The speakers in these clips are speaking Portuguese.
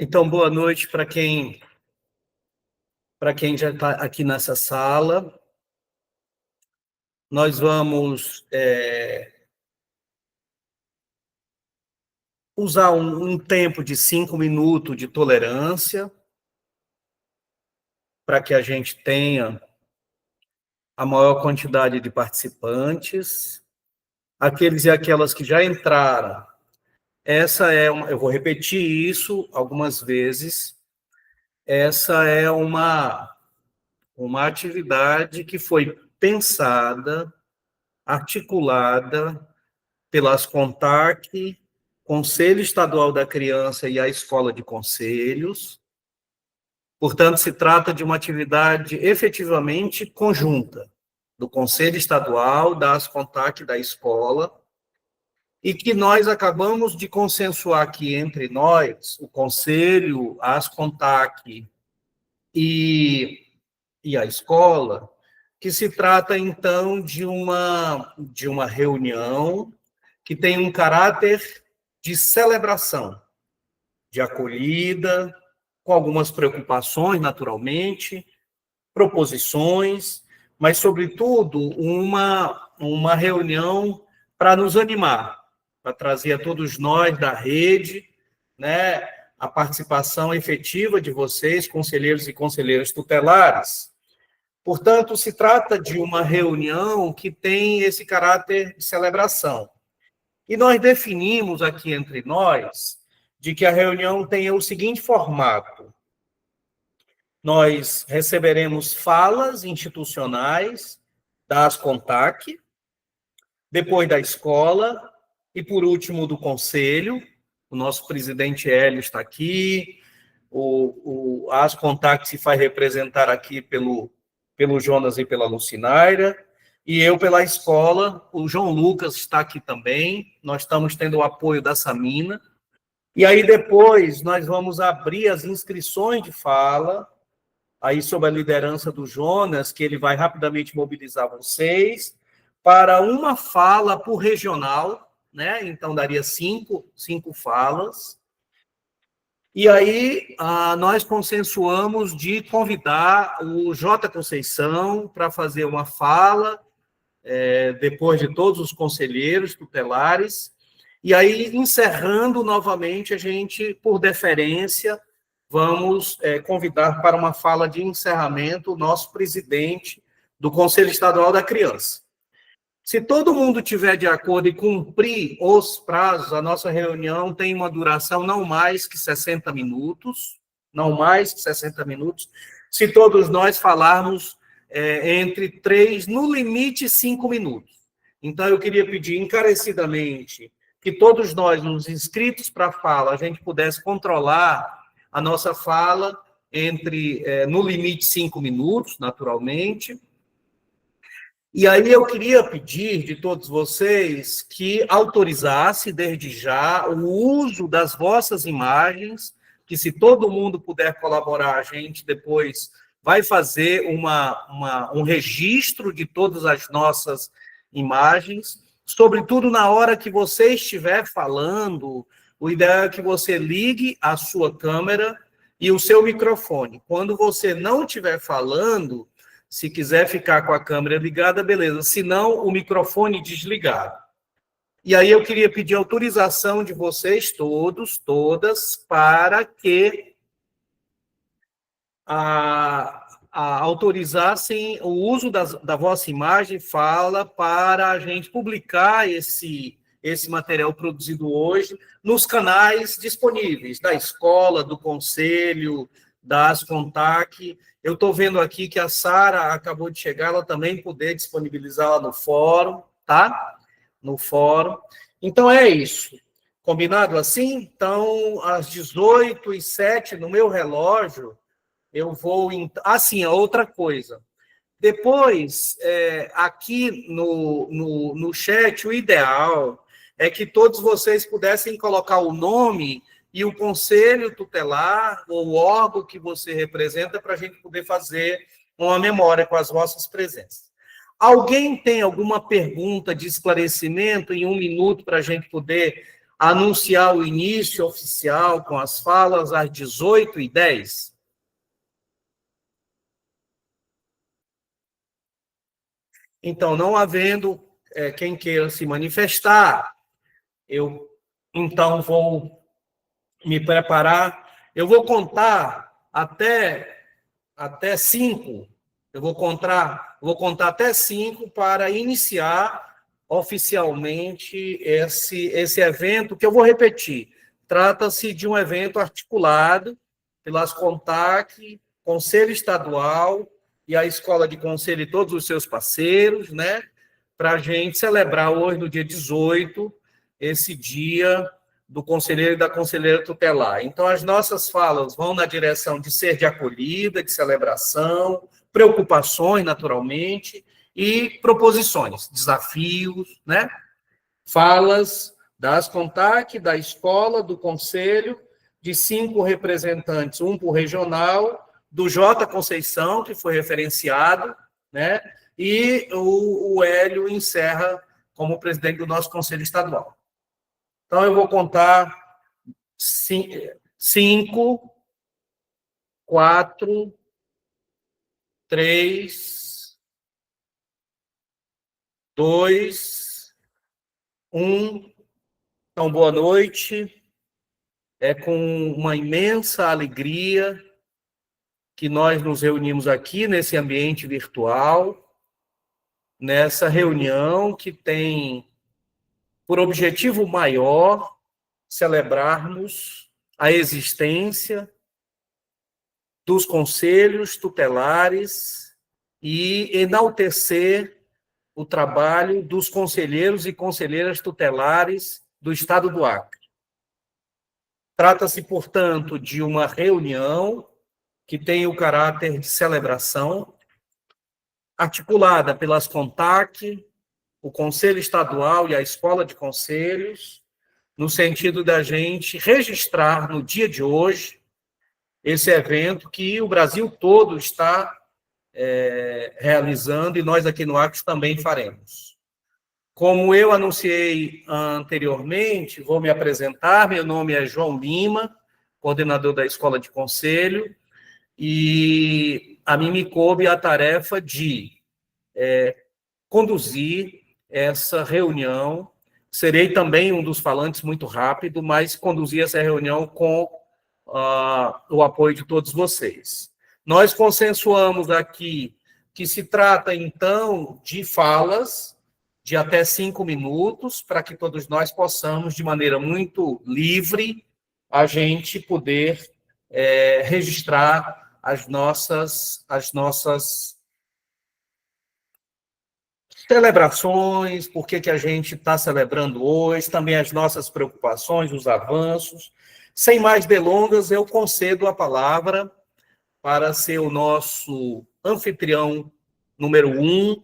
Então, boa noite para quem já está aqui nessa sala. Nós vamos usar um tempo de 5 minutos de tolerância para que a gente tenha a maior quantidade de participantes. Aqueles e aquelas que já entraram, eu vou repetir isso algumas vezes, essa é uma atividade que foi pensada, articulada pelas CONTAC, Conselho Estadual da Criança e a Escola de Conselhos. Portanto, se trata de uma atividade efetivamente conjunta do Conselho Estadual, das CONTAC da escola, e que nós acabamos de consensuar aqui entre nós, o Conselho, as CONTAC e a escola, que se trata, então, de uma reunião que tem um caráter de celebração, de acolhida, com algumas preocupações, naturalmente, proposições, mas, sobretudo, uma reunião para nos animar, para trazer a todos nós da rede, né, a participação efetiva de vocês, conselheiros e conselheiras tutelares. Portanto, se trata de uma reunião que tem esse caráter de celebração. E nós definimos aqui entre nós de que a reunião tenha o seguinte formato: nós receberemos falas institucionais das CONTAC, depois da escola e, por último, do conselho. O nosso presidente Hélio está aqui, as CONTAC se faz representar aqui pelo Jonas e pela Lucinaira, e eu pela escola. O João Lucas está aqui também, nós estamos tendo o apoio da Samina, e aí depois nós vamos abrir as inscrições de fala, aí sob a liderança do Jonas, que ele vai rapidamente mobilizar vocês, para uma fala por regional, né? Então daria cinco falas, e aí nós consensuamos de convidar o J. Conceição para fazer uma fala, depois de todos os conselheiros tutelares, e aí, encerrando novamente, a gente, por deferência, vamos convidar para uma fala de encerramento o nosso presidente do Conselho Estadual da Criança. Se todo mundo tiver de acordo e cumprir os prazos, a nossa reunião tem uma duração não mais que 60 minutos, não mais que 60 minutos, se todos nós falarmos entre 3, no limite 5 minutos. Então, eu queria pedir encarecidamente que todos nós, nos inscritos para a fala, a gente pudesse controlar a nossa fala no limite 5 minutos, naturalmente. E aí eu queria pedir de todos vocês que autorizasse desde já o uso das vossas imagens, que se todo mundo puder colaborar, a gente depois vai fazer um registro de todas as nossas imagens, sobretudo na hora que você estiver falando. O ideal é que você ligue a sua câmera e o seu microfone. Quando você não estiver falando, se quiser ficar com a câmera ligada, beleza. Se não, o microfone desligado. E aí eu queria pedir autorização de vocês todos, todas, para que autorizassem o uso da vossa imagem e fala para a gente publicar esse material produzido hoje nos canais disponíveis da escola, do conselho, das CONTAC. Eu estou vendo aqui que a Sara acabou de chegar, ela também poder disponibilizá-la no fórum, tá? No fórum. Então, é isso. Combinado assim? Então, às 18h07, no meu relógio, eu vou... Assim, outra coisa. Depois, aqui no chat, o ideal é que todos vocês pudessem colocar o nome e o conselho tutelar, ou o órgão que você representa, para a gente poder fazer uma memória com as vossas presenças. Alguém tem alguma pergunta de esclarecimento em 1 minuto para a gente poder anunciar o início oficial com as falas às 18h10. Então, não havendo quem queira se manifestar, eu, então, vou me preparar. Eu vou contar até 5. Eu vou contar até 5 para iniciar oficialmente esse evento, que eu vou repetir. Trata-se de um evento articulado pelas CONTAC, Conselho Estadual e a Escola de Conselho e todos os seus parceiros, né? Para a gente celebrar hoje, no dia 18, esse dia do conselheiro e da conselheira tutelar. Então, as nossas falas vão na direção de ser de acolhida, de celebração, preocupações, naturalmente, e proposições, desafios, né? Falas das CONTAC, da escola, do conselho, de 5 representantes, um por regional, do J. Conceição, que foi referenciado, né? E o Hélio encerra como presidente do nosso conselho estadual. Então, eu vou contar 5, 4, 3, 2, 1. Então, boa noite. É com uma imensa alegria que nós nos reunimos aqui nesse ambiente virtual, nessa reunião que tem por objetivo maior celebrarmos a existência dos conselhos tutelares e enaltecer o trabalho dos conselheiros e conselheiras tutelares do Estado do Acre. Trata-se, portanto, de uma reunião que tem o caráter de celebração, articulada pelas CONTAC, o Conselho Estadual e a Escola de Conselhos, no sentido da gente registrar no dia de hoje esse evento que o Brasil todo está realizando e nós aqui no Acre também faremos. Como eu anunciei anteriormente, vou me apresentar. Meu nome é João Lima, coordenador da Escola de Conselho, e a mim me coube a tarefa de conduzir essa reunião. Serei também um dos falantes muito rápido, mas conduzir essa reunião com o apoio de todos vocês. Nós consensuamos aqui que se trata, então, de falas de até 5 minutos, para que todos nós possamos, de maneira muito livre, a gente poder registrar as nossas celebrações, por que a gente está celebrando hoje, também as nossas preocupações, os avanços. Sem mais delongas, eu concedo a palavra para ser o nosso anfitrião número 1,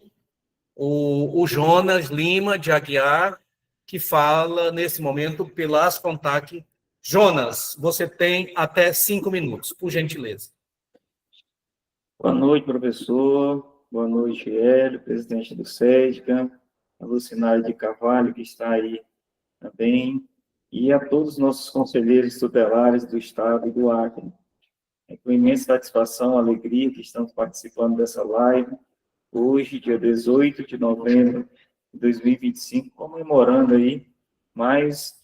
o Jonas Lima de Aguiar, que fala, nesse momento, pelas CONTAC. Jonas, você tem até 5 minutos, por gentileza. Boa noite, professor. Boa noite, Hélio, presidente do SEDCA, a Lucinária de Carvalho, que está aí também, e a todos os nossos conselheiros tutelares do Estado e do Acre. É com imensa satisfação, alegria que estamos participando dessa live, hoje, dia 18 de novembro de 2025, comemorando aí mais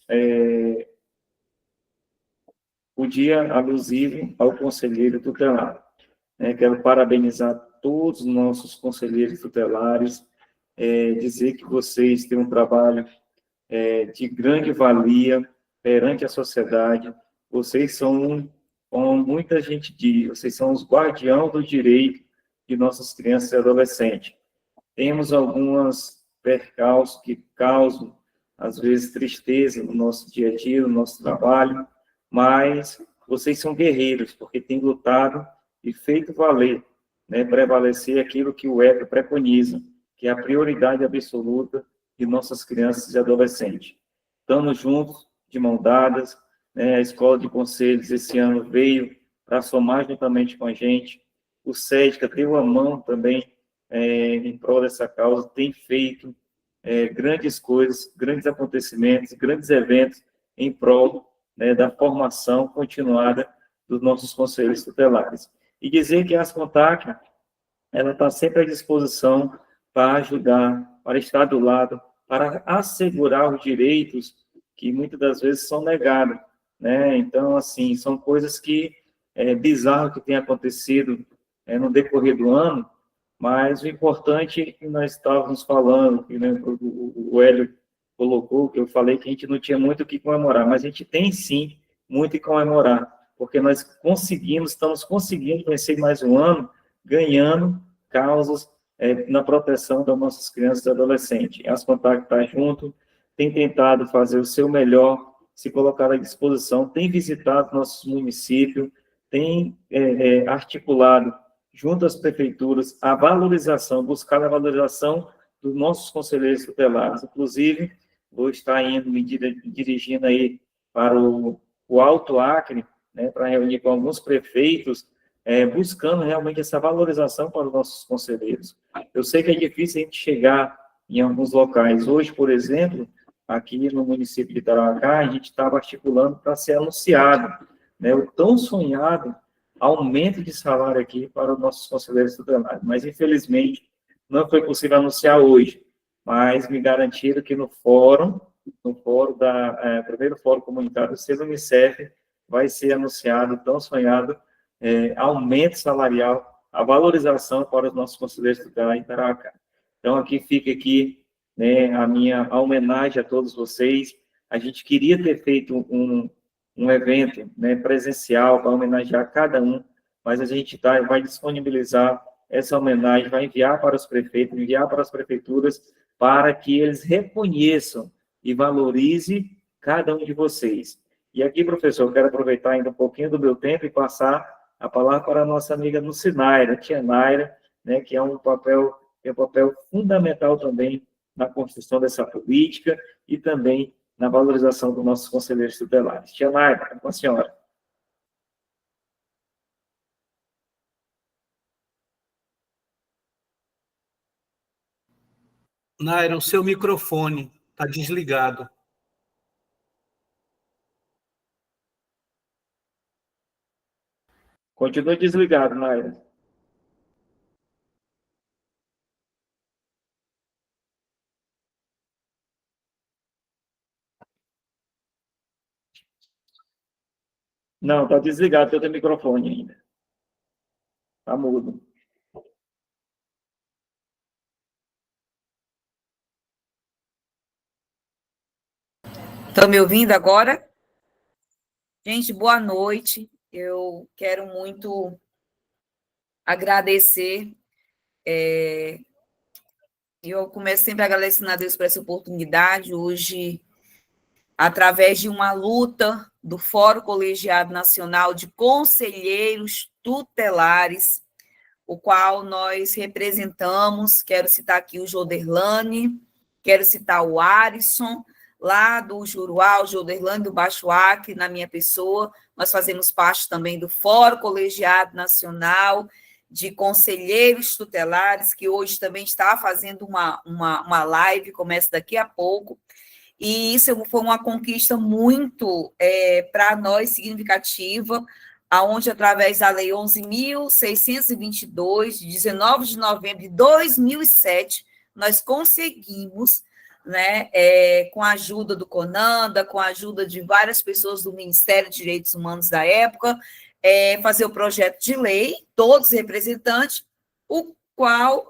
o dia alusivo ao conselheiro tutelar. Quero parabenizar todos os nossos conselheiros tutelares, dizer que vocês têm um trabalho de grande valia perante a sociedade. Vocês são, como muita gente diz, vocês são os guardiãos do direito de nossas crianças e adolescentes. Temos algumas percalços que causam, às vezes, tristeza no nosso dia a dia, no nosso trabalho, mas vocês são guerreiros, porque têm lutado e feito valer, prevalecer aquilo que o ECA preconiza, que é a prioridade absoluta de nossas crianças e adolescentes. Estamos juntos, de mão dadas, a Escola de Conselhos esse ano veio para somar juntamente com a gente, o SEDCA deu a mão também em prol dessa causa, tem feito grandes coisas, grandes acontecimentos, grandes eventos em prol, né, da formação continuada dos nossos conselheiros tutelares. E dizer que a Ascontac, ela está sempre à disposição para ajudar, para estar do lado, para assegurar os direitos que muitas das vezes são negados, né? Então, assim, são coisas que é bizarro que tem acontecido no decorrer do ano, mas o importante é que nós estávamos falando, que, né, o Hélio colocou, que eu falei que a gente não tinha muito o que comemorar, mas a gente tem sim muito o que comemorar, porque nós estamos conseguindo vencer mais um ano, ganhando causas na proteção das nossas crianças e adolescentes. As Contact está junto, tem tentado fazer o seu melhor, se colocar à disposição, tem visitado nossos municípios, tem articulado junto às prefeituras a valorização, buscar a valorização dos nossos conselheiros tutelares. Inclusive, vou estar indo me dirigindo aí para o Alto Acre, né, para reunir com alguns prefeitos, buscando realmente essa valorização para os nossos conselheiros. Eu sei que é difícil a gente chegar em alguns locais. Hoje, por exemplo, aqui no município de Tarauacá, a gente estava articulando para ser anunciado, né, o tão sonhado aumento de salário aqui para os nossos conselheiros tutelares. Mas, infelizmente, não foi possível anunciar hoje, mas me garantiram que no primeiro fórum comunitário do Unicef, vai ser anunciado o tão sonhado aumento salarial, a valorização para os nossos conselheiros tutelares em Tarauacá. Então, aqui fica né, a homenagem a todos vocês. A gente queria ter feito um evento, né, presencial para homenagear cada um, mas a gente vai disponibilizar essa homenagem, vai enviar para os prefeitos, enviar para as prefeituras, para que eles reconheçam e valorizem cada um de vocês. E aqui, professor, eu quero aproveitar ainda um pouquinho do meu tempo e passar a palavra para a nossa amiga Lucinaira, tia Naira, né, que é um papel fundamental também na construção dessa política e também na valorização dos nossos conselheiros tutelares. Tia Naira, com a senhora. Naira, o seu microfone está desligado. Continue desligado, Naira. Não, está desligado o teu microfone ainda. Está mudo. Estão me ouvindo agora? Gente, boa noite. Eu quero muito agradecer. Eu começo sempre agradecendo a Deus por essa oportunidade. Hoje, através de uma luta do Fórum Colegiado Nacional de Conselheiros Tutelares, o qual nós representamos, quero citar aqui o Joderlane, quero citar o Arisson, lá do Juruá, o Joderlane do Baixo Acre, na minha pessoa. Nós fazemos parte também do Fórum Colegiado Nacional de Conselheiros Tutelares, que hoje também está fazendo uma live, começa daqui a pouco. E isso foi uma conquista muito, para nós, significativa, aonde através da Lei 11.622, de 19 de novembro de 2007, nós conseguimos, né, com a ajuda do CONANDA, com a ajuda de várias pessoas do Ministério de Direitos Humanos da época, fazer o projeto de lei, todos representantes, o qual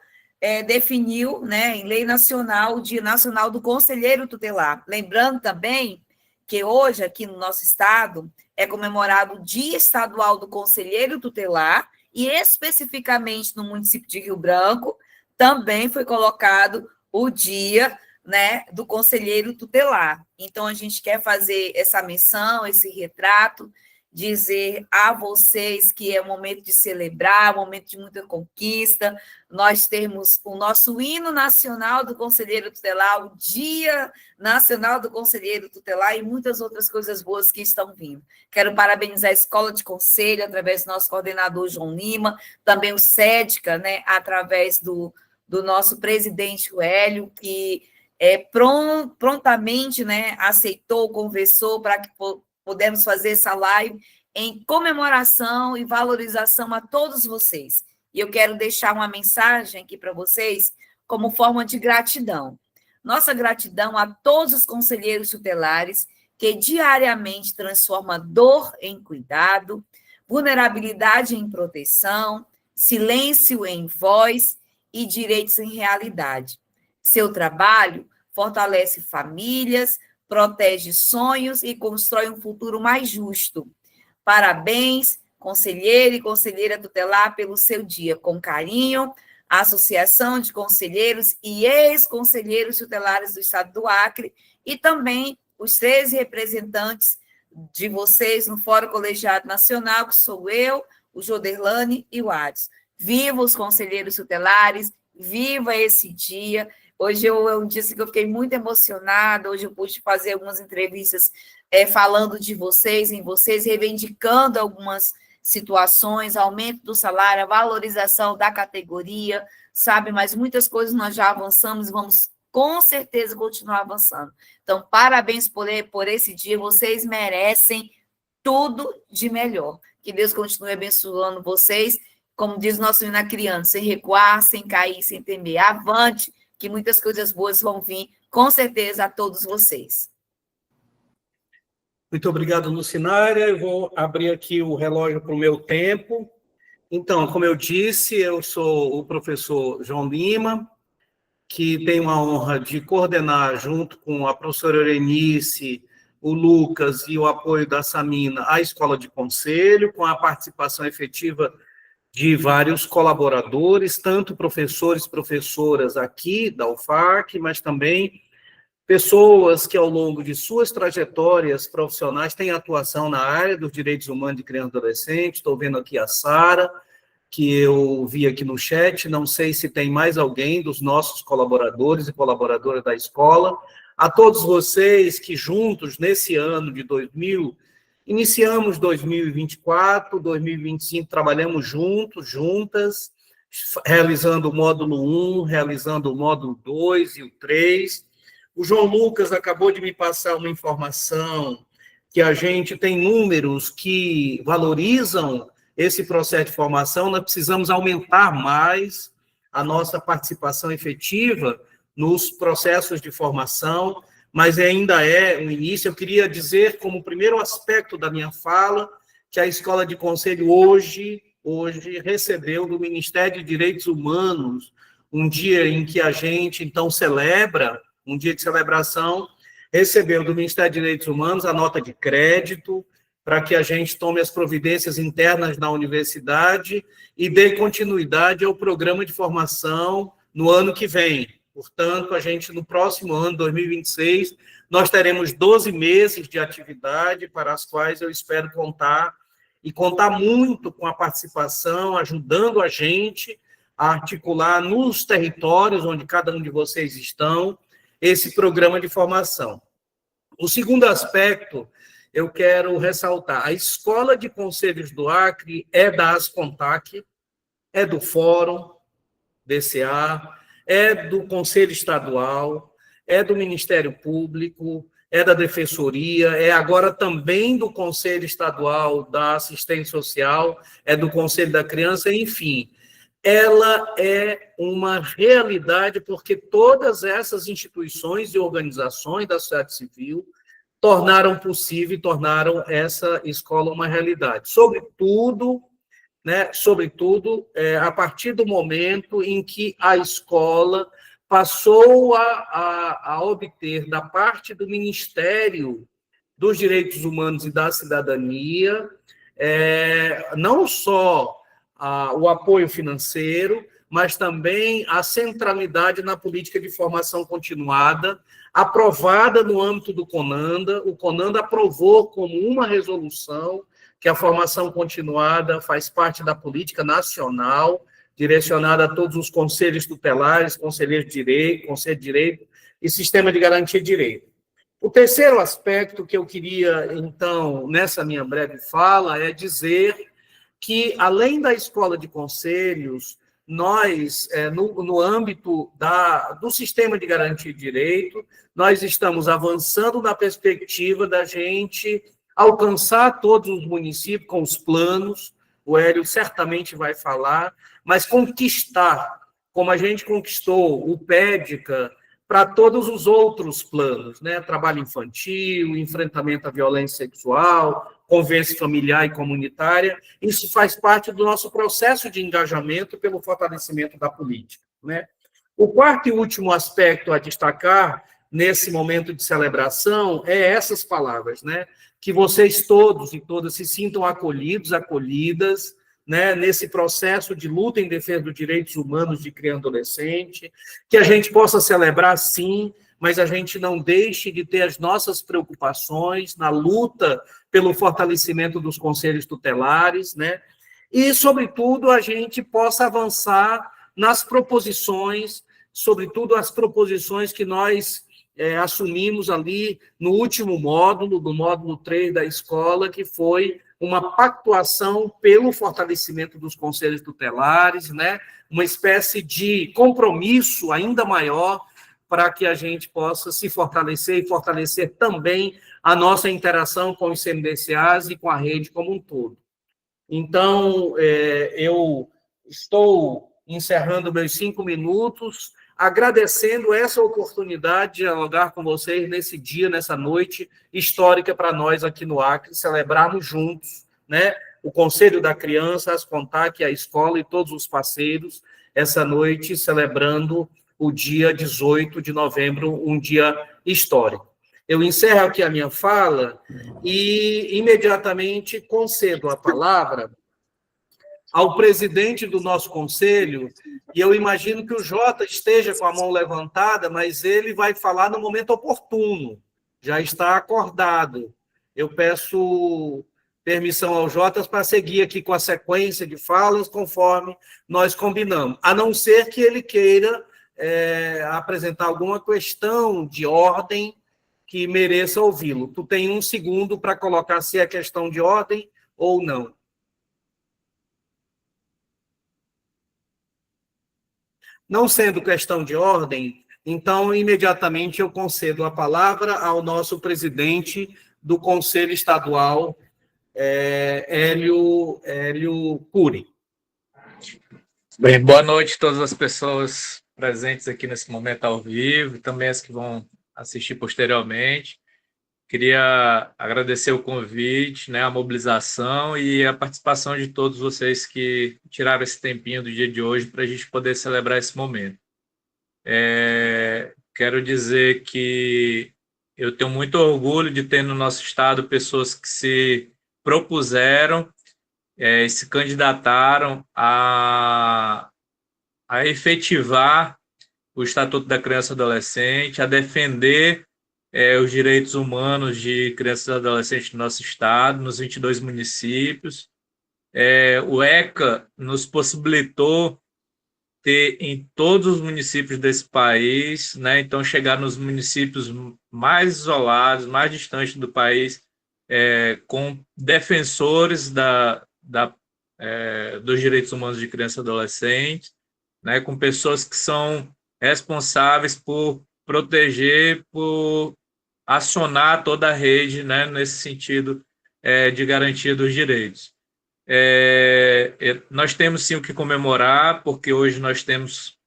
definiu, né, em lei nacional, o Dia Nacional do Conselheiro Tutelar. Lembrando também que hoje, aqui no nosso estado, é comemorado o Dia Estadual do Conselheiro Tutelar, e especificamente no município de Rio Branco, também foi colocado o Dia, né, do Conselheiro Tutelar. Então, a gente quer fazer essa menção, esse retrato, dizer a vocês que é um momento de celebrar, um momento de muita conquista. Nós temos o nosso hino nacional do Conselheiro Tutelar, o Dia Nacional do Conselheiro Tutelar e muitas outras coisas boas que estão vindo. Quero parabenizar a Escola de Conselho, através do nosso coordenador João Lima, também o SEDCA, né, através do nosso presidente, o Hélio, que prontamente, né, aceitou, conversou para que pudéssemos fazer essa live em comemoração e valorização a todos vocês. E eu quero deixar uma mensagem aqui para vocês como forma de gratidão. Nossa gratidão a todos os conselheiros tutelares que diariamente transformam dor em cuidado, vulnerabilidade em proteção, silêncio em voz e direitos em realidade. Seu trabalho fortalece famílias, protege sonhos e constrói um futuro mais justo. Parabéns, conselheiro e conselheira tutelar, pelo seu dia. Com carinho, a Associação de Conselheiros e Ex-Conselheiros Tutelares do Estado do Acre e também os 13 representantes de vocês no Fórum Colegiado Nacional, que sou eu, o Joderlane e o Adson. Viva os conselheiros tutelares, viva esse dia. Hoje eu disse que eu fiquei muito emocionada, hoje eu pude fazer algumas entrevistas falando de vocês, em vocês, reivindicando algumas situações, aumento do salário, a valorização da categoria, sabe? Mas muitas coisas nós já avançamos e vamos, com certeza, continuar avançando. Então, parabéns por esse dia, vocês merecem tudo de melhor. Que Deus continue abençoando vocês, como diz nosso hino criança, sem recuar, sem cair, sem temer. Avante, que muitas coisas boas vão vir, com certeza, a todos vocês. Muito obrigado, Lucinária. Eu vou abrir aqui o relógio para o meu tempo. Então, como eu disse, eu sou o professor João Lima, que tenho a honra de coordenar, junto com a professora Eunice, o Lucas e o apoio da Samina, a Escola de Conselho, com a participação efetiva de vários colaboradores, tanto professores, professoras aqui da UFAC, mas também pessoas que, ao longo de suas trajetórias profissionais, têm atuação na área dos direitos humanos de criança e adolescente. Estou vendo aqui a Sara, que eu vi aqui no chat, não sei se tem mais alguém dos nossos colaboradores e colaboradoras da escola. A todos vocês que juntos, nesse ano de 2000, iniciamos 2024, 2025, trabalhamos juntos, juntas, realizando o módulo 1, realizando o módulo 2 e o 3. O João Lucas acabou de me passar uma informação que a gente tem números que valorizam esse processo de formação. Nós precisamos aumentar mais a nossa participação efetiva nos processos de formação, mas ainda é um início. Eu queria dizer, como primeiro aspecto da minha fala, que a Escola de Conselho hoje recebeu do Ministério de Direitos Humanos um dia em que a gente, então, celebra, um dia de celebração, recebeu do Ministério de Direitos Humanos a nota de crédito para que a gente tome as providências internas na universidade e dê continuidade ao programa de formação no ano que vem. Portanto, a gente, no próximo ano, 2026, nós teremos 12 meses de atividade para as quais eu espero contar, e contar muito com a participação, ajudando a gente a articular nos territórios onde cada um de vocês estão, esse programa de formação. O segundo aspecto, eu quero ressaltar, a Escola de Conselhos do Acre é da Ascontac, é do Fórum DCA, é do Conselho Estadual, é do Ministério Público, é da Defensoria, é agora também do Conselho Estadual da Assistência Social, é do Conselho da Criança, enfim. Ela é uma realidade porque todas essas instituições e organizações da sociedade civil tornaram possível e tornaram essa escola uma realidade. Sobretudo, a partir do momento em que a escola passou a obter da parte do Ministério dos Direitos Humanos e da Cidadania, não só o apoio financeiro, mas também a centralidade na política de formação continuada, aprovada no âmbito do CONANDA. O CONANDA aprovou como uma resolução que a formação continuada faz parte da política nacional, direcionada a todos os conselhos tutelares, conselheiros de direito, conselho de direito e sistema de garantia de direito. O terceiro aspecto que eu queria, então, nessa minha breve fala, é dizer que, além da Escola de Conselhos, nós, no âmbito do sistema de garantia de direito, nós estamos avançando na perspectiva da gente alcançar todos os municípios com os planos, o Hélio certamente vai falar, mas conquistar, como a gente conquistou o PEDCA, para todos os outros planos, né? Trabalho infantil, enfrentamento à violência sexual, convivência familiar e comunitária, isso faz parte do nosso processo de engajamento pelo fortalecimento da política, né? O quarto e último aspecto a destacar nesse momento de celebração é essas palavras, né? Que vocês todos e todas se sintam acolhidos, acolhidas, né, nesse processo de luta em defesa dos direitos humanos de criança e adolescente, que a gente possa celebrar, sim, mas a gente não deixe de ter as nossas preocupações na luta pelo fortalecimento dos conselhos tutelares, né, e, sobretudo, a gente possa avançar nas proposições, sobretudo as proposições que nós assumimos ali no último módulo, do módulo 3 da escola, que foi uma pactuação pelo fortalecimento dos conselhos tutelares, né? Uma espécie de compromisso ainda maior para que a gente possa se fortalecer e fortalecer também a nossa interação com os CMDCAs e com a rede como um todo. Então, eu estou encerrando meus 5 minutos, agradecendo essa oportunidade de dialogar com vocês nesse dia, nessa noite histórica para nós aqui no Acre, celebrarmos juntos, né, o Conselho da Criança, as CONTAC, a escola e todos os parceiros, essa noite celebrando o dia 18 de novembro, um dia histórico. Eu encerro aqui a minha fala e imediatamente concedo a palavra ao presidente do nosso conselho, e eu imagino que o Jota esteja com a mão levantada, mas ele vai falar no momento oportuno, já está acordado. Eu peço permissão ao Jota para seguir aqui com a sequência de falas, conforme nós combinamos, a não ser que ele queira apresentar alguma questão de ordem que mereça ouvi-lo. Tu tem 1 segundo para colocar se é questão de ordem ou não. Não sendo questão de ordem, então, imediatamente eu concedo a palavra ao nosso presidente do Conselho Estadual, Hélio Cury. Bem, boa noite a todas as pessoas presentes aqui nesse momento ao vivo, e também as que vão assistir posteriormente. Queria agradecer o convite, né, a mobilização e a participação de todos vocês que tiraram esse tempinho do dia de hoje para a gente poder celebrar esse momento. Quero dizer que eu tenho muito orgulho de ter no nosso estado pessoas que se propuseram e se candidataram a efetivar o Estatuto da Criança e Adolescente, a defender os direitos humanos de crianças e adolescentes do nosso estado, nos 22 municípios. O ECA nos possibilitou ter em todos os municípios desse país, né? Então, chegar nos municípios mais isolados, mais distantes do país, com defensores dos direitos humanos de crianças e adolescentes, né? Com pessoas que são responsáveis por proteger, por acionar toda a rede, né, nesse sentido de garantia dos direitos. Nós temos sim o que comemorar, porque hoje nós temos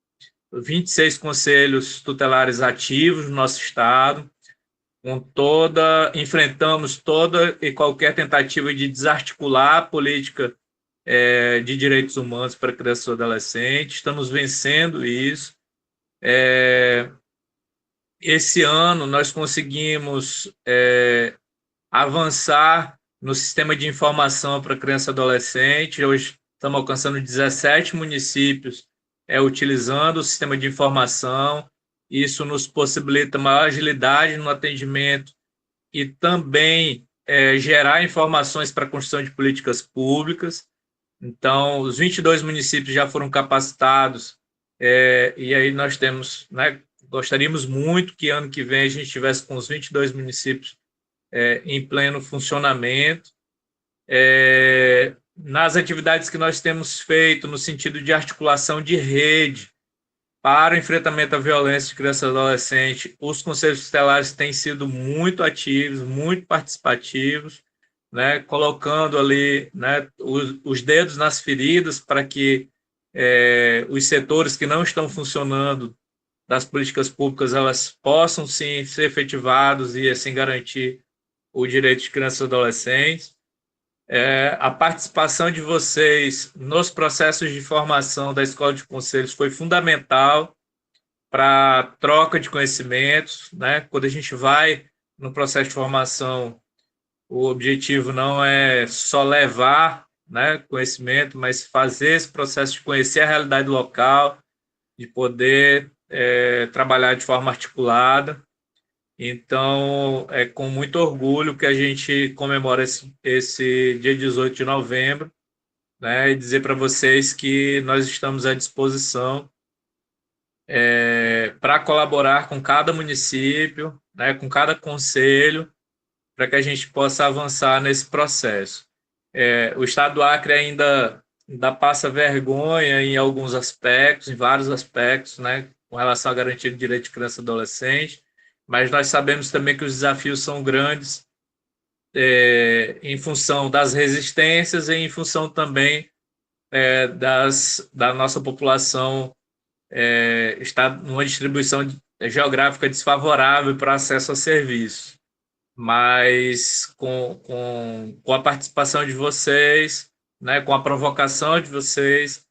26 conselhos tutelares ativos no nosso estado, enfrentamos toda e qualquer tentativa de desarticular a política de direitos humanos para crianças e adolescentes, estamos vencendo isso. Esse ano nós conseguimos avançar no sistema de informação para criança e adolescente. Hoje estamos alcançando 17 municípios utilizando o sistema de informação. Isso nos possibilita maior agilidade no atendimento e também gerar informações para a construção de políticas públicas. Então, os 22 municípios já foram capacitados e aí nós temos, né, gostaríamos muito que ano que vem a gente estivesse com os 22 municípios em pleno funcionamento. nas atividades que nós temos feito no sentido de articulação de rede para o enfrentamento à violência de criança e adolescente, os conselhos tutelares têm sido muito ativos, muito participativos, né, colocando ali, né, os dedos nas feridas para que os setores que não estão funcionando das políticas públicas elas possam sim ser efetivados e assim garantir o direito de crianças e adolescentes. A participação de vocês nos processos de formação da Escola de Conselhos foi fundamental para a troca de conhecimentos, né? Quando a gente vai no processo de formação, o objetivo não é só levar, né, conhecimento, mas fazer esse processo de conhecer a realidade local, de poder trabalhar de forma articulada. Então, é com muito orgulho que a gente comemora esse dia 18 de novembro, né, e dizer para vocês que nós estamos à disposição para colaborar com cada município, né, com cada conselho, para que a gente possa avançar nesse processo. O Estado do Acre ainda passa vergonha em alguns aspectos, em vários aspectos, né, com relação à garantia do direito de criança e adolescente, mas nós sabemos também que os desafios são grandes em função das resistências e em função também da nossa população está numa distribuição geográfica desfavorável para acesso a serviços. Mas com a participação de vocês, né, com a provocação de vocês,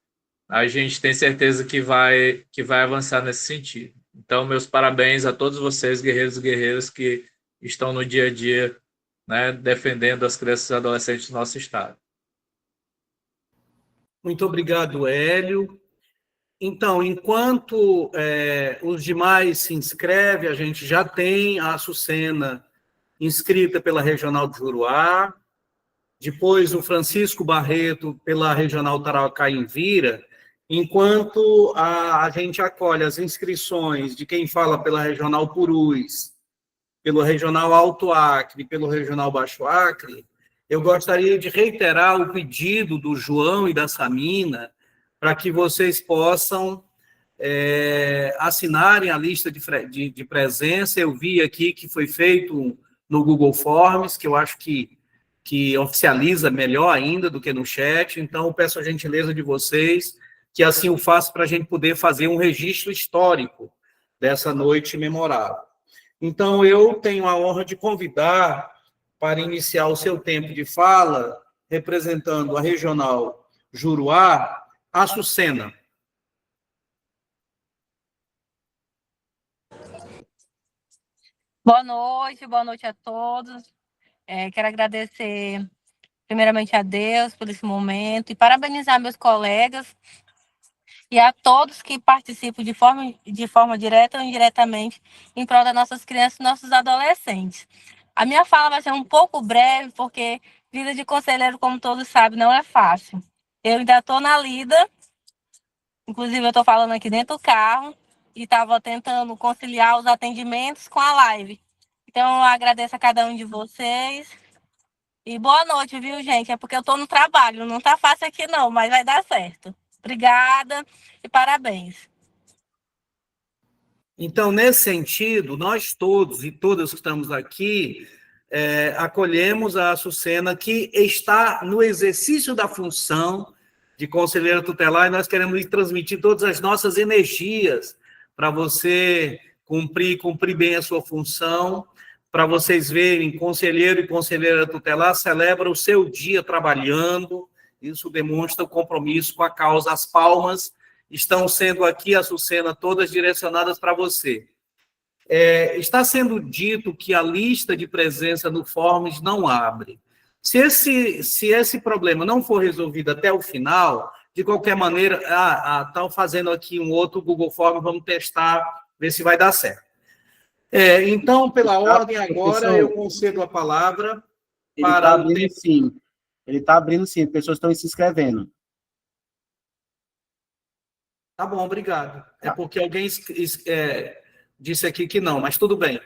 a gente tem certeza que vai avançar nesse sentido. Então, meus parabéns a todos vocês, guerreiros e guerreiras, que estão no dia a dia, né, defendendo as crianças e adolescentes do nosso estado. Muito obrigado, Hélio. Então, enquanto os demais se inscrevem, a gente já tem a Açucena inscrita pela Regional de Juruá, depois o Francisco Barreto pela Regional Tarauacá-Envira, enquanto a gente acolhe as inscrições de quem fala pela Regional Purus, pelo Regional Alto Acre e pelo Regional Baixo Acre, eu gostaria de reiterar o pedido do João e da Samina para que vocês possam assinarem a lista de presença. Eu vi aqui que foi feito no Google Forms, que eu acho que oficializa melhor ainda do que no chat. Então, eu peço a gentileza de vocês que assim o façam para a gente poder fazer um registro histórico dessa noite memorável. Então, eu tenho a honra de convidar para iniciar o seu tempo de fala, representando a Regional Juruá, a Açucena. Boa noite a todos. Quero agradecer primeiramente a Deus por esse momento e parabenizar meus colegas e a todos que participam de forma direta ou indiretamente em prol das nossas crianças e nossos adolescentes. A minha fala vai ser um pouco breve, porque vida de conselheiro, como todos sabem, não é fácil. Eu ainda estou na lida, inclusive eu estou falando aqui dentro do carro, e estava tentando conciliar os atendimentos com a live. Então, eu agradeço a cada um de vocês. E boa noite, viu, gente? É porque eu estou no trabalho, não está fácil aqui não, mas vai dar certo. Obrigada e parabéns. Então, nesse sentido, nós todos e todas que estamos aqui acolhemos a Açucena, que está no exercício da função de conselheira tutelar, e nós queremos lhe transmitir todas as nossas energias para você cumprir bem a sua função, para vocês verem, conselheiro e conselheira tutelar celebra o seu dia trabalhando. Isso demonstra o compromisso com a causa. As palmas estão sendo aqui, Açucena, todas direcionadas para você. Está sendo dito que a lista de presença no Forms não abre. Se esse problema não for resolvido até o final, de qualquer maneira, estão fazendo aqui um outro Google Forms, vamos testar, ver se vai dar certo. Então, pela ordem, agora eu concedo a palavra para... Ele está abrindo sim, pessoas estão se inscrevendo. Tá bom, obrigado. É porque alguém disse aqui que não, mas tudo bem.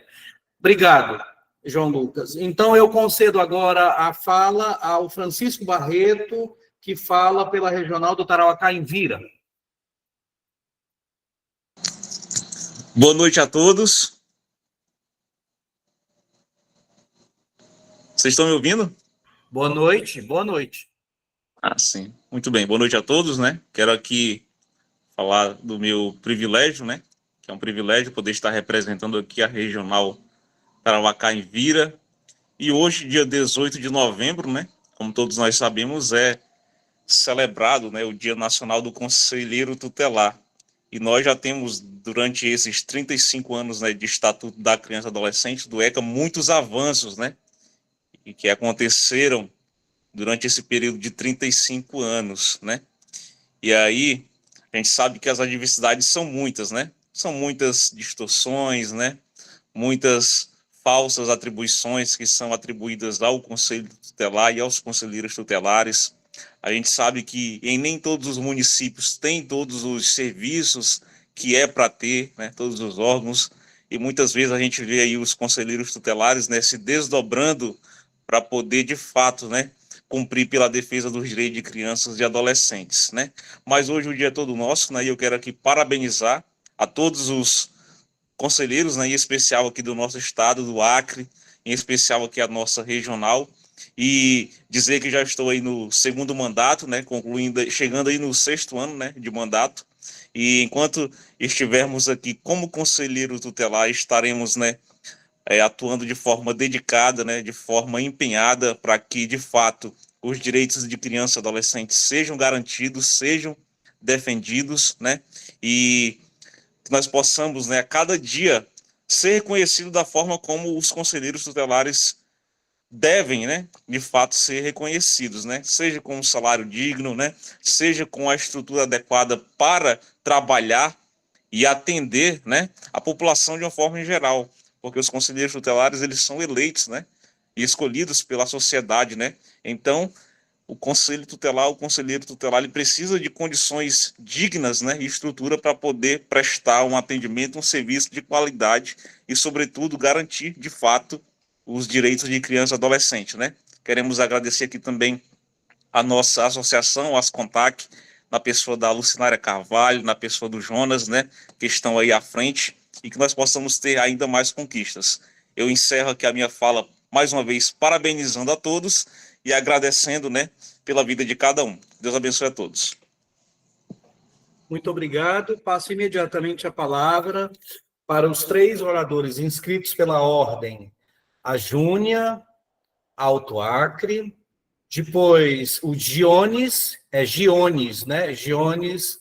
Obrigado, João Lucas. Então, eu concedo agora a fala ao Francisco Barreto, que fala pela regional do Tarauacá em Vira. Boa noite a todos. Vocês estão me ouvindo? Boa noite, boa noite. Sim. Muito bem. Boa noite a todos, né? Quero aqui falar do meu privilégio, né? Que é um privilégio poder estar representando aqui a regional Tarauacá em Vira. E hoje, dia 18 de novembro, né? Como todos nós sabemos, é celebrado, né, o Dia Nacional do Conselheiro Tutelar. E nós já temos, durante esses 35 anos, né, de Estatuto da Criança e Adolescente, do ECA, muitos avanços, né? E que aconteceram durante esse período de 35 anos, né? E aí, a gente sabe que as adversidades são muitas, né? São muitas distorções, né? Muitas falsas atribuições que são atribuídas ao Conselho Tutelar e aos conselheiros tutelares. A gente sabe que em nem todos os municípios tem todos os serviços que é para ter, né? Todos os órgãos, e muitas vezes a gente vê aí os conselheiros tutelares, né, se desdobrando para poder, de fato, né, cumprir pela defesa dos direitos de crianças e adolescentes, né? Mas hoje o dia é todo nosso, né? E eu quero aqui parabenizar a todos os conselheiros, né, em especial aqui do nosso estado, do Acre, em especial aqui a nossa regional, e dizer que já estou aí no segundo mandato, né, concluindo, chegando aí no 6º ano, né, de mandato, e enquanto estivermos aqui como conselheiro tutelar, estaremos, né, atuando de forma dedicada, né, de forma empenhada para que, de fato, os direitos de criança e adolescente sejam garantidos, sejam defendidos, né, e que nós possamos, né, a cada dia ser reconhecido da forma como os conselheiros tutelares devem, né, de fato ser reconhecidos, né, seja com um salário digno, né, seja com a estrutura adequada para trabalhar e atender, né, a população de uma forma em geral, porque os conselheiros tutelares, eles são eleitos, né, e escolhidos pela sociedade, né, então o conselho tutelar, o conselheiro tutelar, ele precisa de condições dignas, né, e estrutura para poder prestar um atendimento, um serviço de qualidade e, sobretudo, garantir, de fato, os direitos de criança e adolescente, né. Queremos agradecer aqui também a nossa associação, as CONTAC, na pessoa da Lucinária Carvalho, na pessoa do Jonas, né, que estão aí à frente, e que nós possamos ter ainda mais conquistas. Eu encerro aqui a minha fala, mais uma vez, parabenizando a todos e agradecendo, né, pela vida de cada um. Deus abençoe a todos. Muito obrigado. Passo imediatamente a palavra para os 3 oradores inscritos pela ordem. A Júnia, Alto Acre, depois o Giones, né? Giones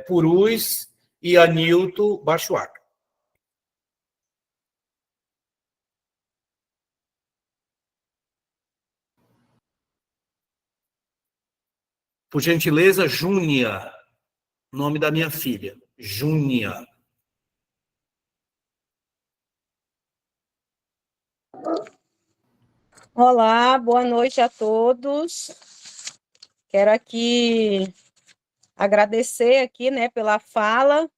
Purus e Anilton Baixo Acre. Por gentileza, Júnia, nome da minha filha, Júnia. Olá, boa noite a todos. Quero aqui agradecer aqui, né, pela fala,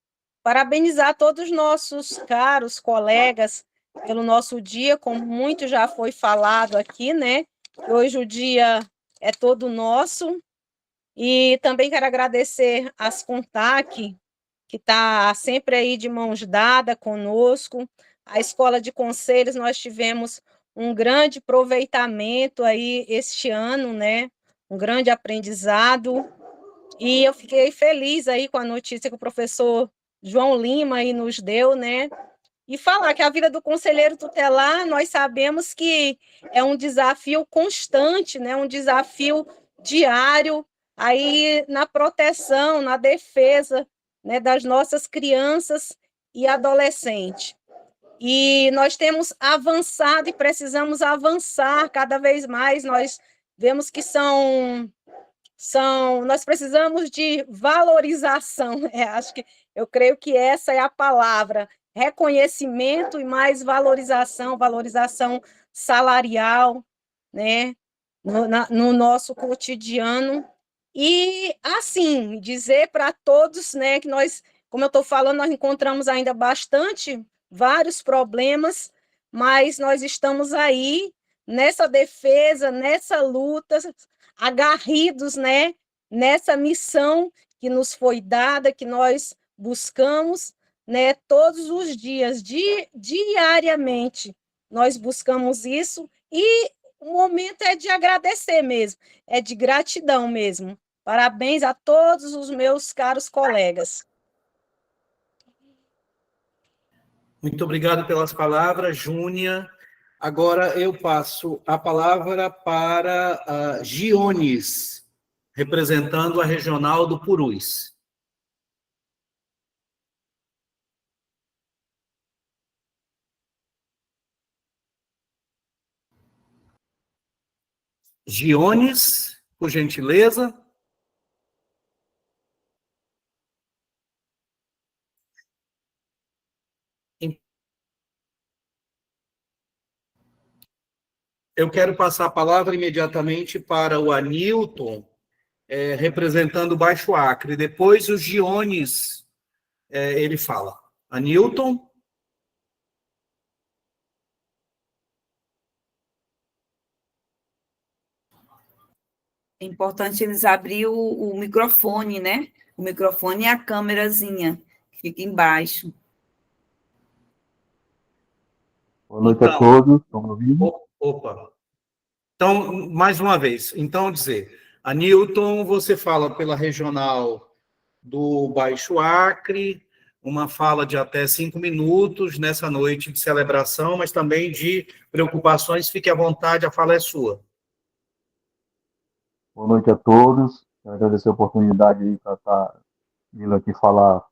parabenizar todos os nossos caros colegas pelo nosso dia, como muito já foi falado aqui, né? Hoje o dia é todo nosso. E também quero agradecer às CONTAC, que está sempre aí de mãos dadas conosco. A Escola de Conselhos, nós tivemos um grande aproveitamento aí este ano, né? Um grande aprendizado. E eu fiquei feliz aí com a notícia que o professor João Lima aí nos deu, né? E falar que a vida do conselheiro tutelar, nós sabemos que é um desafio constante, né? Um desafio diário aí na proteção, na defesa, né, das nossas crianças e adolescentes. E nós temos avançado e precisamos avançar cada vez mais. Nós vemos que nós precisamos de valorização. Eu creio que essa é a palavra, reconhecimento e mais valorização salarial, né, no nosso cotidiano. E, assim, dizer para todos, né, que nós, como eu estou falando, nós encontramos ainda vários problemas, mas nós estamos aí nessa defesa, nessa luta, agarridos, né, nessa missão que nos foi dada, que nós buscamos, né, todos os dias, diariamente, nós buscamos isso, e o momento é de agradecer mesmo, é de gratidão mesmo. Parabéns a todos os meus caros colegas. Muito obrigado pelas palavras, Júnia. Agora eu passo a palavra para Giones, representando a regional do Purus. Giones, por gentileza. Eu quero passar a palavra imediatamente para o Anilton, representando o Baixo Acre. Depois o Giones, ele fala. Anilton. É importante eles abrir o microfone, né? O microfone e a câmerazinha, que fica embaixo. Boa noite a todos, estão me ouvindo? Opa. Então, mais uma vez, então dizer, Anilton, você fala pela regional do Baixo Acre, uma fala de até 5 minutos nessa noite de celebração, mas também de preocupações, fique à vontade, a fala é sua. Boa noite a todos, quero agradecer a oportunidade aí para estar vindo aqui falar,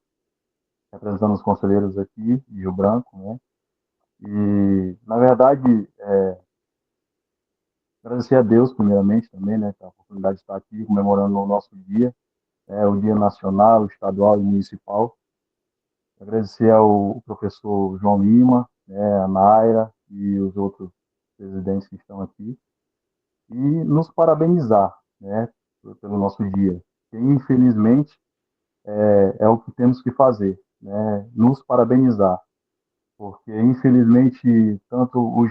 representando os conselheiros aqui de Rio Branco, né? E, na verdade, agradecer a Deus, primeiramente, também, né, pela oportunidade de estar aqui comemorando o nosso dia, o Dia Nacional, Estadual e Municipal. Agradecer ao professor João Lima, né, a Naira e os outros presidentes que estão aqui, e nos parabenizar, né, pelo nosso dia. Que, infelizmente, é o que temos que fazer, né, nos parabenizar, porque, infelizmente, tanto os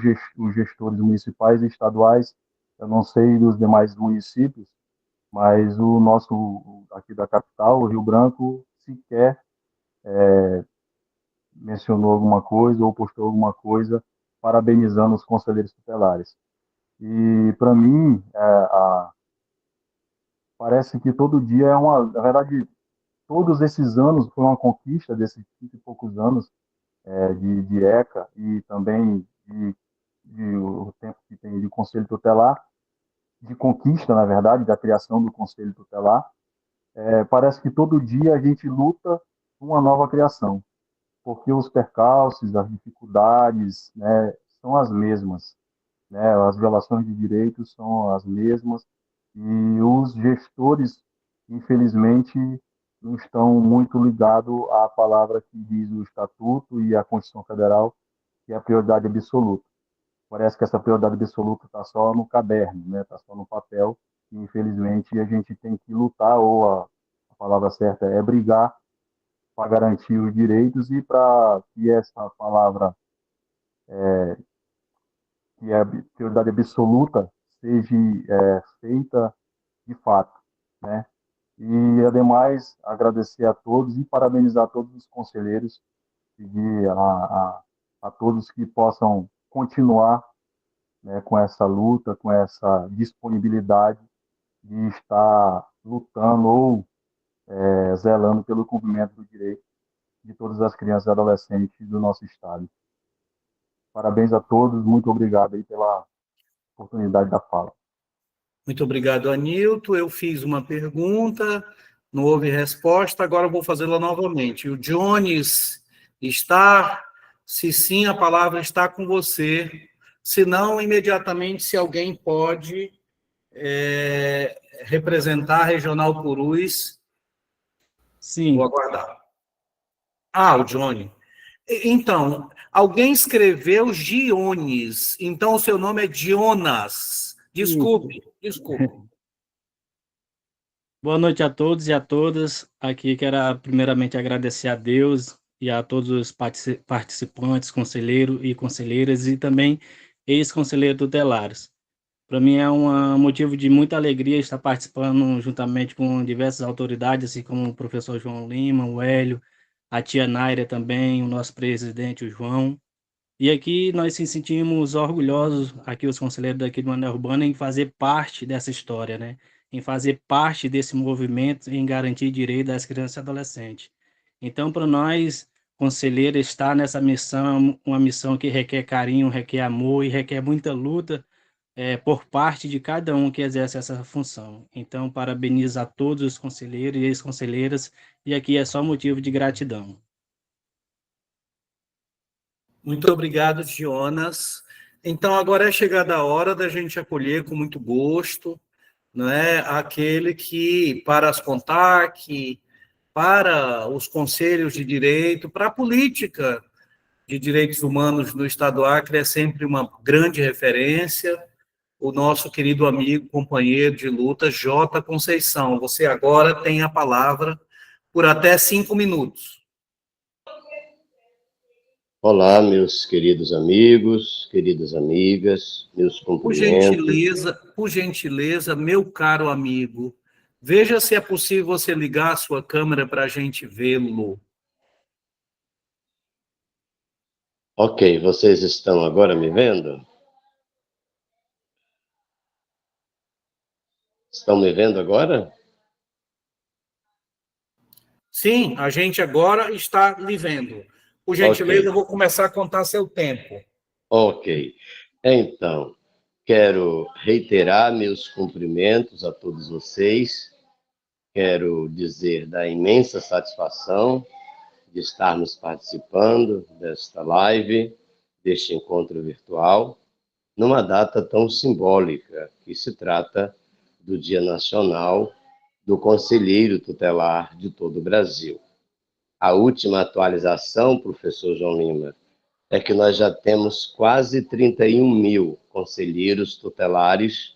gestores municipais e estaduais, eu não sei dos demais municípios, mas o nosso, aqui da capital, o Rio Branco, sequer mencionou alguma coisa ou postou alguma coisa parabenizando os conselheiros tutelares. E, para mim, parece que todo dia é uma... Na verdade, todos esses anos foi uma conquista, desses 20 e poucos anos de ECA e também de o tempo que tem de Conselho Tutelar, de conquista, na verdade, da criação do Conselho Tutelar. Parece que todo dia a gente luta uma nova criação, porque os percalços, as dificuldades, né, são as mesmas, né, as violações de direitos são as mesmas, e os gestores, infelizmente, não estão muito ligados à palavra que diz o Estatuto e a Constituição Federal, que é a prioridade absoluta. Parece que essa prioridade absoluta está só no caderno, né, está só no papel, e infelizmente a gente tem que lutar, ou a palavra certa é brigar, para garantir os direitos e para que essa palavra, que é a prioridade absoluta, seja feita de fato, né? E, ademais, agradecer a todos e parabenizar todos os conselheiros, pedir a todos que possam continuar, né, com essa luta, com essa disponibilidade de estar lutando ou zelando pelo cumprimento do direito de todas as crianças e adolescentes do nosso estado. Parabéns a todos, muito obrigado aí pela oportunidade da fala. Muito obrigado, Anilton. Eu fiz uma pergunta, não houve resposta, agora eu vou fazê-la novamente. O Jones está? Se sim, a palavra está com você. Se não, imediatamente, se alguém pode representar a Regional Purus, Sim. vou aguardar. O Johnny. Então, alguém escreveu Giones, então o seu nome é Jonas. Desculpe. Boa noite a todos e a todas. Aqui quero primeiramente agradecer a Deus e a todos os participantes, conselheiros e conselheiras, e também ex-conselheiros tutelares. Para mim é um motivo de muita alegria estar participando juntamente com diversas autoridades, assim como o professor João Lima, o Hélio, a tia Naira também, o nosso presidente, o João. E aqui nós se sentimos orgulhosos, aqui os conselheiros daqui do Mané Urbana, em fazer parte dessa história, né? Em fazer parte desse movimento, em garantir direito das crianças e adolescentes. Então, para nós, conselheiros, estar nessa missão, uma missão que requer carinho, requer amor e requer muita luta por parte de cada um que exerce essa função. Então, parabenizo a todos os conselheiros e ex-conselheiras, e aqui é só motivo de gratidão. Muito obrigado, Jonas. Então, agora é chegada a hora da gente acolher com muito gosto, né, aquele que, para as CONTAC, para os conselhos de direito, para a política de direitos humanos no Estado do Acre, é sempre uma grande referência, o nosso querido amigo, companheiro de luta, J. Conceição. Você agora tem a palavra por até 5 minutos. Olá, meus queridos amigos, queridas amigas, meus cumprimentos. Por gentileza, meu caro amigo, veja se é possível você ligar a sua câmera para a gente vê-lo. Ok, vocês estão agora me vendo? Estão me vendo agora? Sim, a gente agora está lhe vendo. Por gentileza, eu vou começar a contar seu tempo. Ok. Então, quero reiterar meus cumprimentos a todos vocês. Quero dizer da imensa satisfação de estarmos participando desta live, deste encontro virtual, numa data tão simbólica, que se trata do Dia Nacional do Conselheiro Tutelar de todo o Brasil. A última atualização, professor João Lima, é que nós já temos quase 31 mil conselheiros tutelares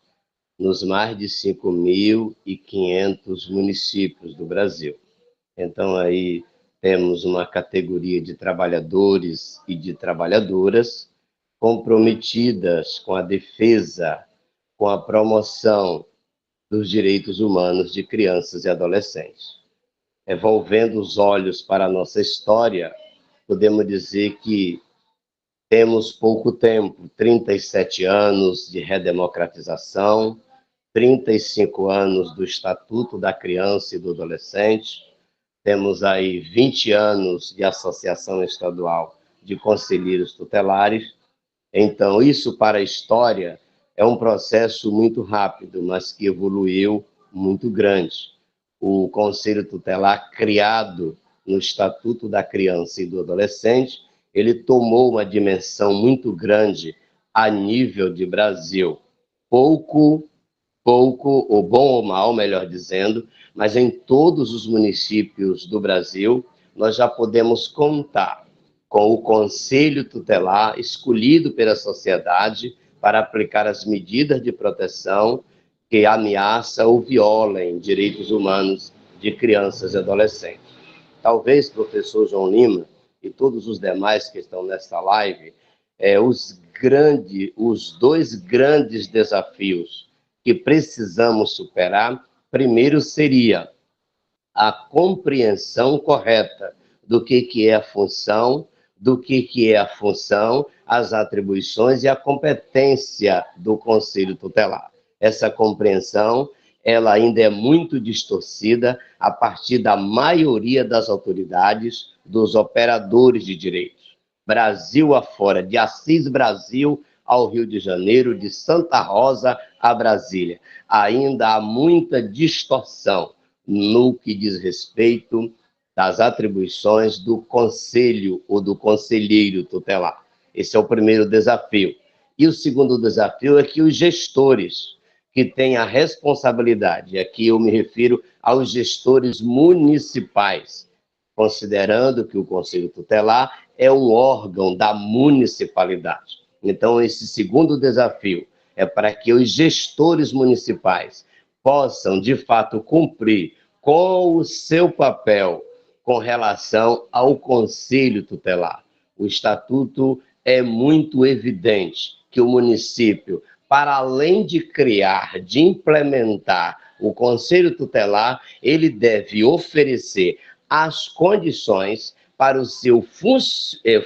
nos mais de 5.500 municípios do Brasil. Então, aí temos uma categoria de trabalhadores e de trabalhadoras comprometidas com a defesa, com a promoção dos direitos humanos de crianças e adolescentes. Volvendo os olhos para a nossa história, podemos dizer que temos pouco tempo, 37 anos de redemocratização, 35 anos do Estatuto da Criança e do Adolescente, temos aí 20 anos de Associação Estadual de Conselheiros Tutelares. Então, isso para a história é um processo muito rápido, mas que evoluiu muito grande. O Conselho Tutelar, criado no Estatuto da Criança e do Adolescente, ele tomou uma dimensão muito grande a nível de Brasil. Pouco, ou bom ou mal, melhor dizendo, mas em todos os municípios do Brasil, nós já podemos contar com o Conselho Tutelar escolhido pela sociedade para aplicar as medidas de proteção que ameaçam ou violam direitos humanos de crianças e adolescentes. Talvez, professor João Lima, e todos os demais que estão nesta live, os dois grandes desafios que precisamos superar, primeiro seria a compreensão correta do que é a função, as atribuições e a competência do Conselho Tutelar. Essa compreensão, ela ainda é muito distorcida a partir da maioria das autoridades, dos operadores de direitos. Brasil afora, de Assis Brasil ao Rio de Janeiro, de Santa Rosa a Brasília. Ainda há muita distorção no que diz respeito das atribuições do conselho ou do conselheiro tutelar. Esse é o primeiro desafio. E o segundo desafio é que os gestores que têm a responsabilidade, e aqui eu me refiro aos gestores municipais, considerando que o Conselho Tutelar é um órgão da municipalidade. Então, esse segundo desafio é para que os gestores municipais possam, de fato, cumprir com o seu papel com relação ao Conselho Tutelar. O Estatuto é muito evidente que o município, para além de criar, de implementar o Conselho Tutelar, ele deve oferecer as condições para o seu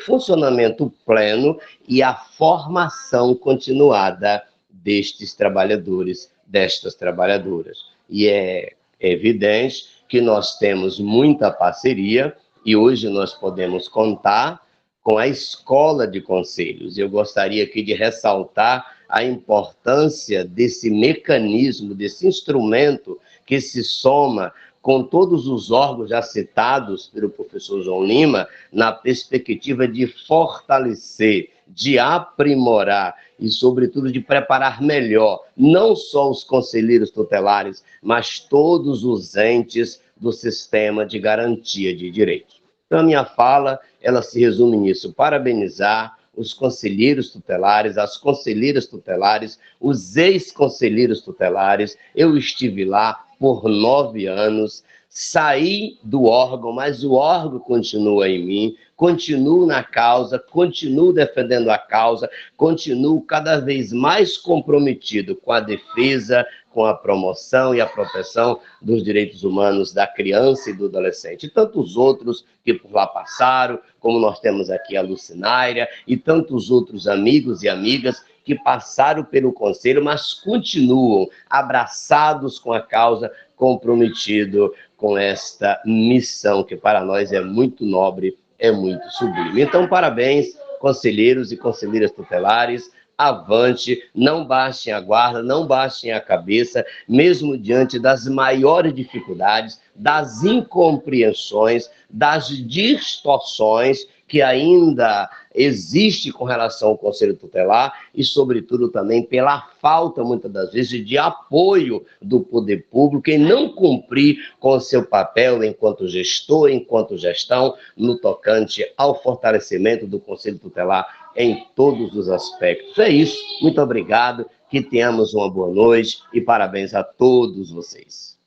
funcionamento pleno e a formação continuada destes trabalhadores, destas trabalhadoras. E é evidente que nós temos muita parceria e hoje nós podemos contar com a Escola de Conselhos. Eu gostaria aqui de ressaltar a importância desse mecanismo, desse instrumento que se soma com todos os órgãos já citados pelo professor João Lima, na perspectiva de fortalecer, de aprimorar e, sobretudo, de preparar melhor, não só os conselheiros tutelares, mas todos os entes do sistema de garantia de direitos. Então, a minha fala, ela se resume nisso: parabenizar os conselheiros tutelares, as conselheiras tutelares, os ex-conselheiros tutelares. Eu estive lá por 9 anos, saí do órgão, mas o órgão continua em mim, continuo na causa, continuo defendendo a causa, continuo cada vez mais comprometido com a defesa, com a promoção e a proteção dos direitos humanos da criança e do adolescente. E tantos outros que por lá passaram, como nós temos aqui a Lucinária, e tantos outros amigos e amigas que passaram pelo Conselho, mas continuam abraçados com a causa, comprometidos com esta missão, que para nós é muito nobre, é muito sublime. Então, parabéns, conselheiros e conselheiras tutelares, avante, não baixem a guarda, não baixem a cabeça, mesmo diante das maiores dificuldades, das incompreensões, das distorções que ainda existe com relação ao Conselho Tutelar e, sobretudo, também pela falta, muitas das vezes, de apoio do poder público em não cumprir com o seu papel enquanto gestor, enquanto gestão, no tocante ao fortalecimento do Conselho Tutelar em todos os aspectos. É isso, muito obrigado, que tenhamos uma boa noite e parabéns a todos vocês.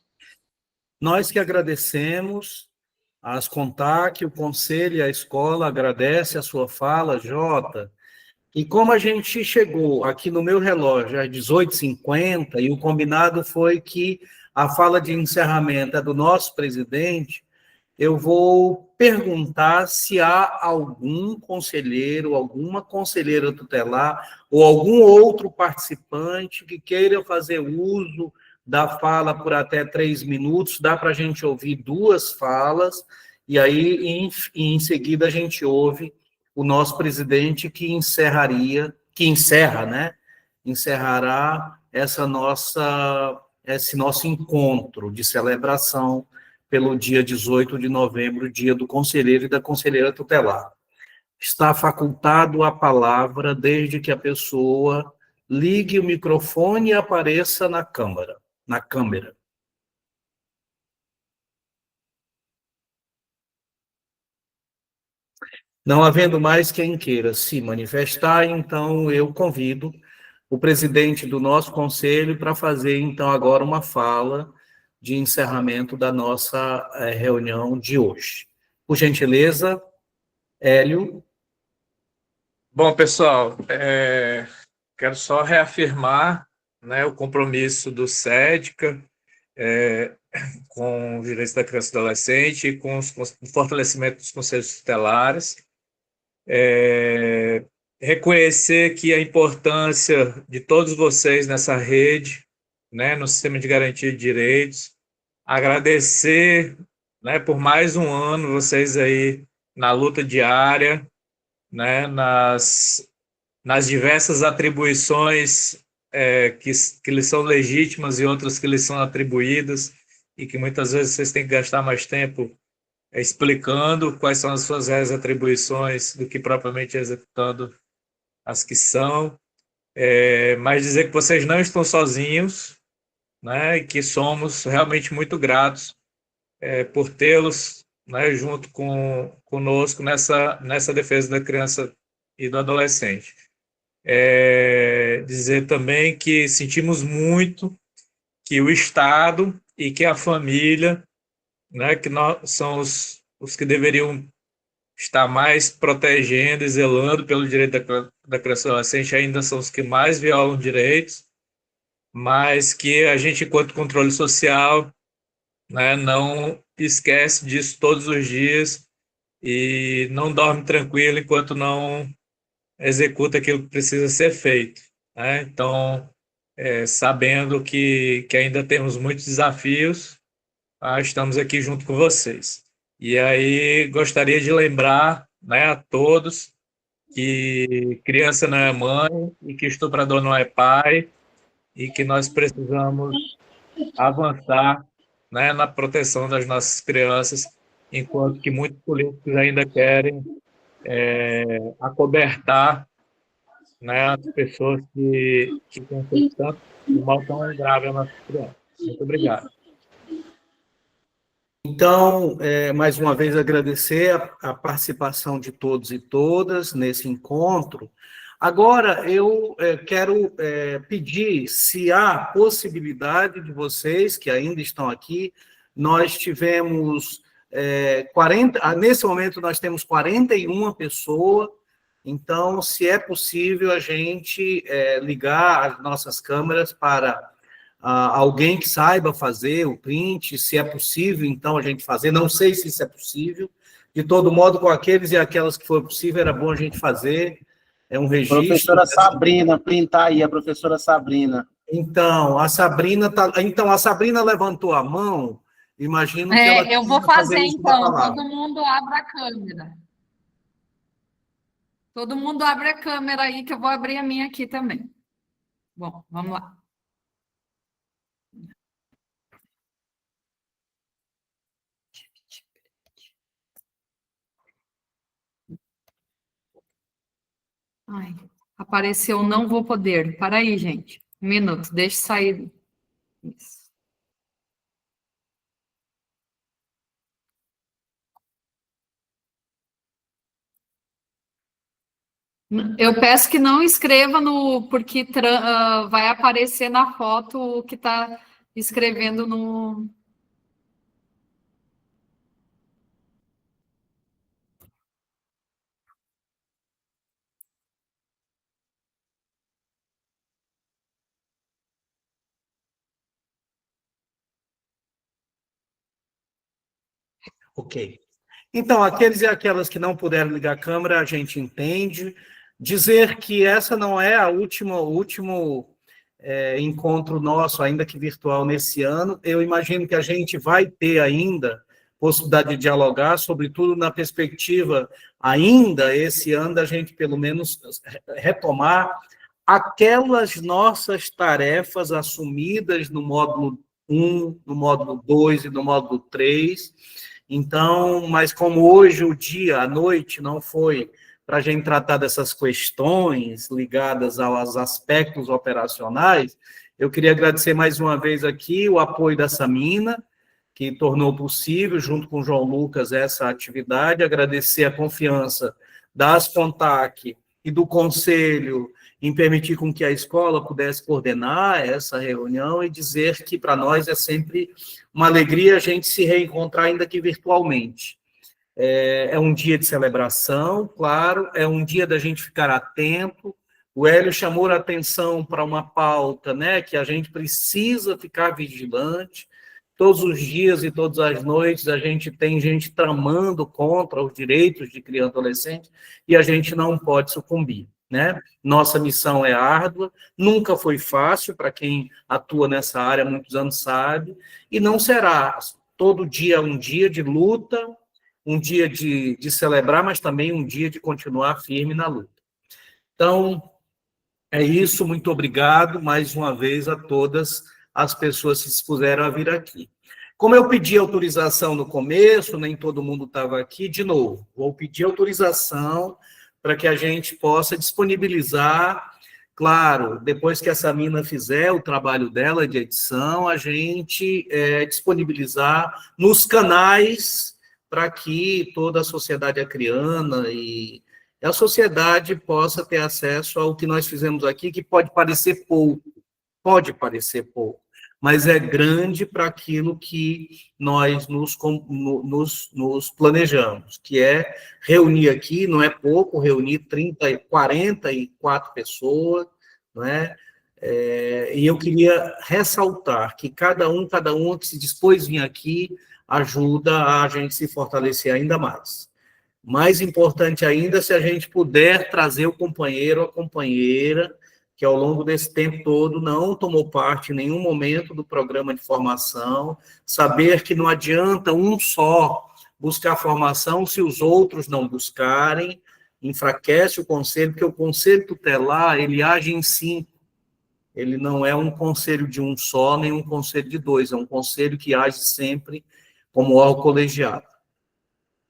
Nós que agradecemos. As CONTAC, o Conselho e a Escola agradece a sua fala, Jota. E como a gente chegou aqui no meu relógio às 18h50, e o combinado foi que a fala de encerramento é do nosso presidente, eu vou perguntar se há algum conselheiro, alguma conselheira tutelar, ou algum outro participante que queira fazer uso da fala por até 3 minutos. Dá para a gente ouvir 2 falas, e aí, em seguida, a gente ouve o nosso presidente que encerrará esse nosso encontro de celebração pelo dia 18 de novembro, dia do conselheiro e da conselheira tutelar. Está facultado a palavra desde que a pessoa ligue o microfone e apareça na câmera. Não havendo mais quem queira se manifestar, então eu convido o presidente do nosso conselho para fazer, então, agora uma fala de encerramento da nossa reunião de hoje. Por gentileza, Hélio. Bom, pessoal, quero só reafirmar, né, o compromisso do SEDCA com os direitos da criança e adolescente e com o fortalecimento dos conselhos tutelares. Reconhecer aqui a importância de todos vocês nessa rede, né, no sistema de garantia de direitos. Agradecer, né, por mais um ano vocês aí na luta diária, né, nas diversas atribuições que lhes são legítimas e outras que lhes são atribuídas, e que muitas vezes vocês têm que gastar mais tempo explicando quais são as suas reais atribuições do que propriamente executando as que são, mas dizer que vocês não estão sozinhos, né, e que somos realmente muito gratos por tê-los, né, junto conosco nessa defesa da criança e do adolescente. Dizer também que sentimos muito que o Estado e que a família, né, que são os que deveriam está mais protegendo e zelando pelo direito da criança e adolescente, ainda são os que mais violam direitos, mas que a gente, enquanto controle social, né, não esquece disso todos os dias e não dorme tranquilo enquanto não executa aquilo que precisa ser feito, né? Então, sabendo que ainda temos muitos desafios, estamos aqui junto com vocês. E aí, gostaria de lembrar, né, a todos que criança não é mãe e que estuprador não é pai e que nós precisamos avançar, né, na proteção das nossas crianças, enquanto que muitos políticos ainda querem acobertar, né, as pessoas que têm feito tanto mal tão grave às nossas crianças. Muito obrigado. Então, mais uma vez, agradecer a participação de todos e todas nesse encontro. Agora, eu quero pedir se há possibilidade de vocês, que ainda estão aqui, nós tivemos 40, nesse momento nós temos 41 pessoas, então, se é possível a gente ligar as nossas câmeras para alguém que saiba fazer o print, se é possível, então, a gente fazer, não sei se isso é possível, de todo modo, com aqueles e aquelas que for possível, era bom a gente fazer, um registro. Professora Sabrina, printar aí, a professora Sabrina. Então, a Sabrina levantou a mão, imagino que ela... Eu vou fazer, então, todo mundo abre a câmera. Todo mundo abre a câmera aí, que eu vou abrir a minha aqui também. Bom, vamos lá. Ai, apareceu, não vou poder. Para aí, gente. Um minuto, deixa eu sair. Isso. Eu peço que não escreva porque vai aparecer na foto o que está escrevendo no... Ok. Então, aqueles e aquelas que não puderam ligar a câmera, a gente entende. Dizer que essa não é o último encontro nosso, ainda que virtual, nesse ano. Eu imagino que a gente vai ter ainda possibilidade de dialogar, sobretudo na perspectiva, ainda esse ano, da gente, pelo menos, retomar aquelas nossas tarefas assumidas no módulo 1, no módulo 2 e no módulo 3. Então, mas como hoje o dia, a noite, não foi para a gente tratar dessas questões ligadas aos aspectos operacionais, eu queria agradecer mais uma vez aqui o apoio da Samina, que tornou possível, junto com o João Lucas, essa atividade, agradecer a confiança da Ascontac e do Conselho em permitir com que a escola pudesse coordenar essa reunião e dizer que para nós é sempre uma alegria a gente se reencontrar, ainda que virtualmente. É um dia de celebração, claro, é um dia da gente ficar atento. O Hélio chamou a atenção para uma pauta, né, que a gente precisa ficar vigilante. Todos os dias e todas as noites a gente tem gente tramando contra os direitos de criança e adolescente e a gente não pode sucumbir, né? Nossa missão é árdua, nunca foi fácil, para quem atua nessa área há muitos anos sabe, e não será todo dia um dia de luta, um dia de celebrar, mas também um dia de continuar firme na luta. Então, é isso, muito obrigado mais uma vez a todas as pessoas que se dispuseram a vir aqui. Como eu pedi autorização no começo, nem todo mundo estava aqui, de novo, vou pedir autorização para que a gente possa disponibilizar, claro, depois que a Samina fizer o trabalho dela de edição, a gente disponibilizar nos canais para que toda a sociedade acriana e a sociedade possa ter acesso ao que nós fizemos aqui, que pode parecer pouco, mas é grande para aquilo que nós nos planejamos, que é reunir aqui, não é pouco, reunir 44 pessoas, não é? E eu queria ressaltar que cada uma que se dispôs a vir aqui ajuda a gente se fortalecer ainda mais. Mais importante ainda, se a gente puder trazer o companheiro ou a companheira que ao longo desse tempo todo não tomou parte em nenhum momento do programa de formação, saber que não adianta um só buscar formação se os outros não buscarem, enfraquece o conselho, porque o conselho tutelar, ele age em 5. Ele não é um conselho de um só, nem um conselho de 2, é um conselho que age sempre como órgão colegiado.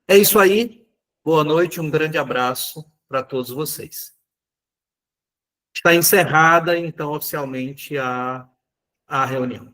É isso aí, boa noite, um grande abraço para todos vocês. Está encerrada, então, oficialmente a reunião.